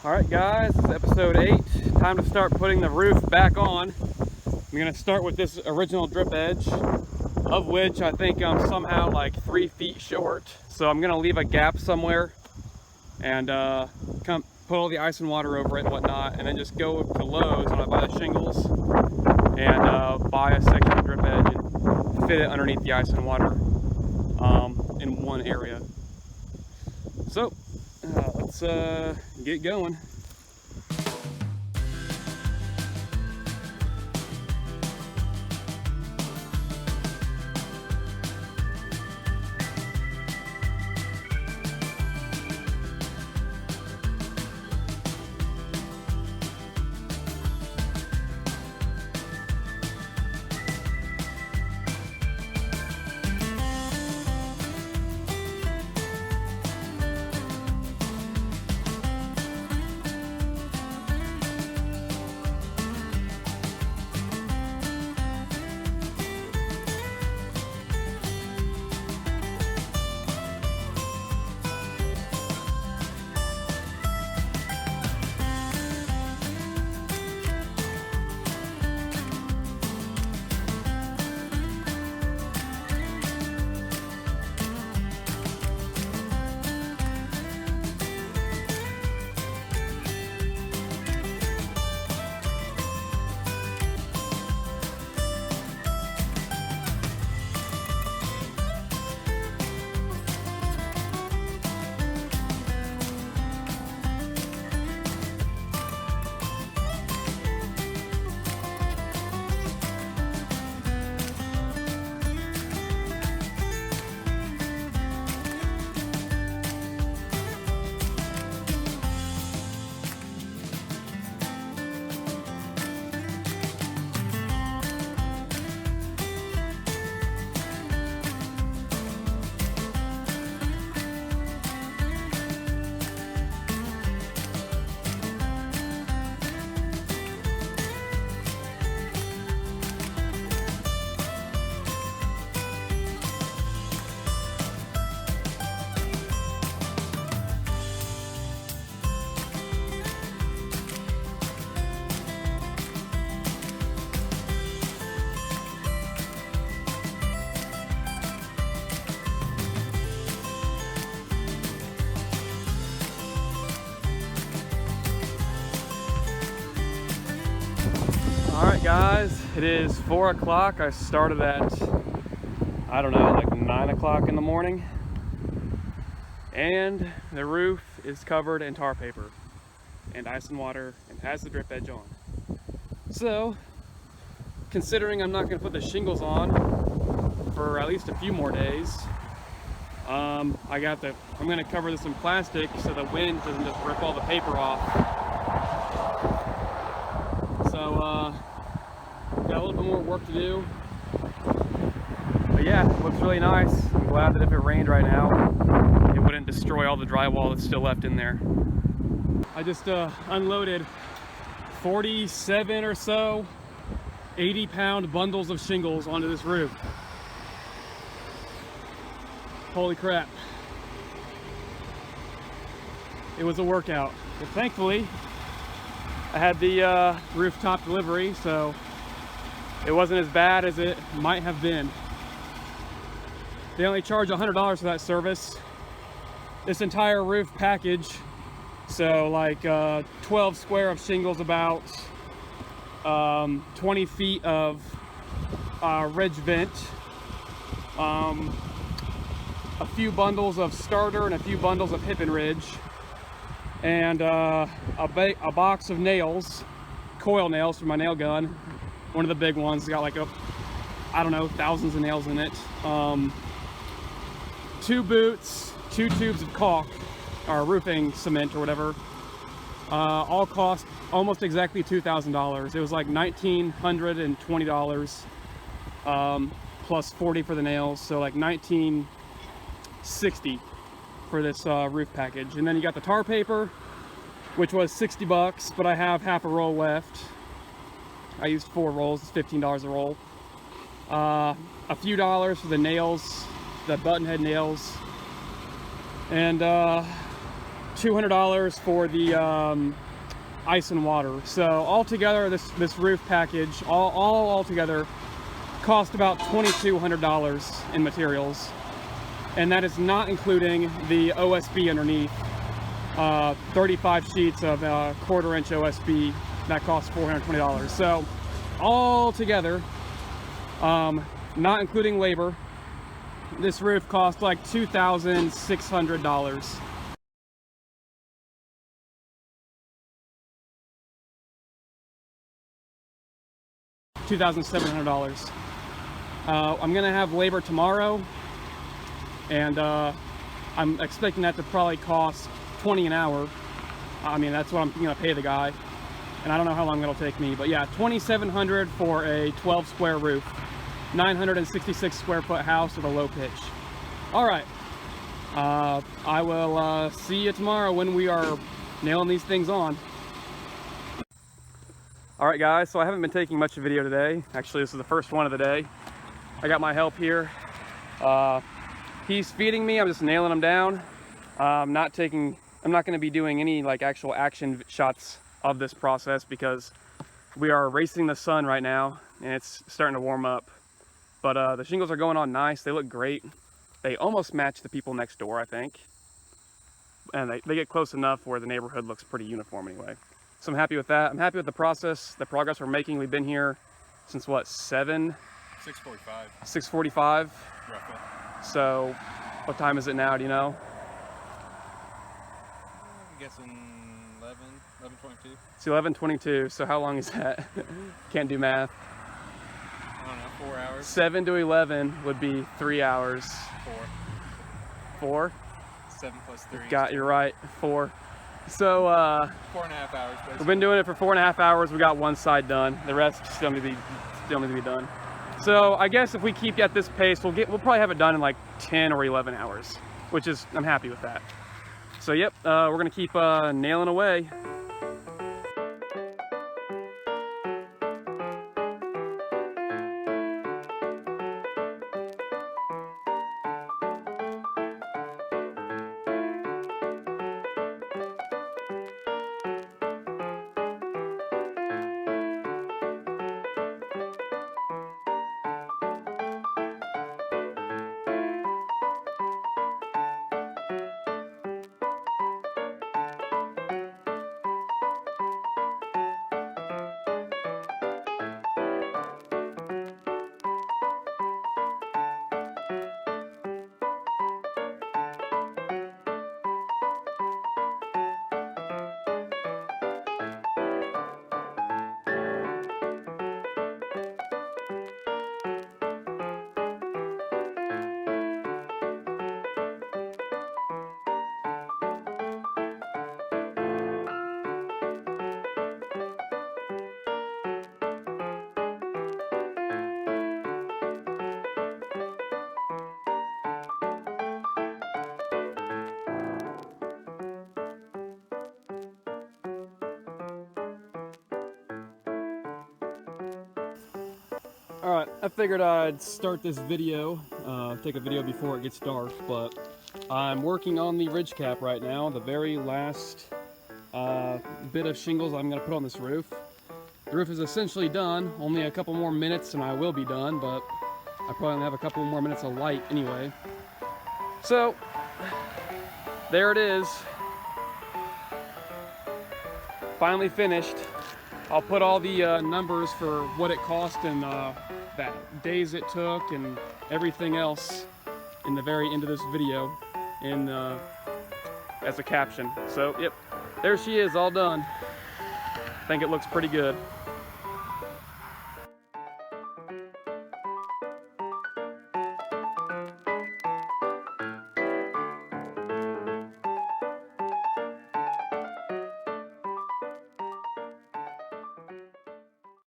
Alright guys, this is episode 8. Time to start putting the roof back on. I'm going to start with this original drip edge, of which I think I'm somehow like 3 feet short. So I'm going to leave a gap somewhere and put all the ice and water over it and whatnot, and then just go to Lowe's when I buy the shingles and buy a section of drip edge and fit it underneath the ice and water in one area. So let's get going. Alright guys, it is 4 o'clock. I started at, I don't know, like 9 o'clock in the morning. And the roof is covered in tar paper and ice and water and has the drip edge on. So, considering I'm not going to put the shingles on for at least a few more days, I'm going to cover this in plastic so the wind doesn't just rip all the paper off. So, got a little bit more work to do. But yeah, it looks really nice. I'm glad that if it rained right now, it wouldn't destroy all the drywall that's still left in there. I just unloaded 47 or so 80-pound bundles of shingles onto this roof. Holy crap. It was a workout. But thankfully, I had the rooftop delivery, so it wasn't as bad as it might have been. They only charge $100 for that service. This entire roof package, so like 12 square of shingles, about 20 feet of ridge vent, a few bundles of starter and a few bundles of hip and ridge, and a box of nails, coil nails for my nail gun. One of the big ones. It's got like I don't know, thousands of nails in it. 2 boots, 2 tubes of caulk, or roofing cement or whatever. All cost almost exactly $2,000. It was like $1,920 plus $40 for the nails, so like $1,960 for this roof package. And then you got the tar paper, which was $60, but I have half a roll left. I used 4 rolls, it's $15 a roll. A few dollars for the nails, the button head nails, and $200 for the ice and water. So altogether, this roof package, all together, cost about $2,200 in materials, and that is not including the OSB underneath. 35 sheets of 1/4 inch OSB that costs $420. So all together, not including labor, this roof cost like $2,600. $2,700. I'm gonna have labor tomorrow, and I'm expecting that to probably cost $20 an hour. I mean, that's what I'm gonna pay the guy, and I don't know how long it'll take me, but yeah, $2,700 for a 12 square roof, 966 square foot house with a low pitch. All right, I will see you tomorrow when we are nailing these things on. All right, guys, so I haven't been taking much of a video today. Actually, this is the first one of the day. I got my help here. He's feeding me. I'm just nailing him down. I'm not going to be doing any like actual action shots of this process because we are racing the sun right now and it's starting to warm up. But the shingles are going on nice. They look great. They almost match the people next door, I think. And they get close enough where the neighborhood looks pretty uniform anyway. So I'm happy with that. I'm happy with the process, the progress we're making. We've been here since what, 6:45? 6:45. Roughly. So what time is it now, do you know? I'm guessing 11:22. It's 11:22, so how long is that? Can't do math. I don't know, 4 hours. 7 to 11 would be 3 hours. 4? 7 plus 3. You're right, 4. So 4.5 hours basically. we've been doing it for 4.5 hours. We got one side done. The rest still need to be done. So I guess if we keep at this pace, we'll probably have it done in like 10 or 11 hours, which is, I'm happy with that. So yep, we're gonna keep nailing away. Alright, I figured I'd start this video, take a video before it gets dark, but I'm working on the ridge cap right now, the very last bit of shingles I'm going to put on this roof. The roof is essentially done, only a couple more minutes and I will be done, but I probably only have a couple more minutes of light anyway. So, there it is. Finally finished. I'll put all the numbers for what it cost and that days it took and everything else in the very end of this video in as a caption. So yep, there she is, all done. I think it looks pretty good.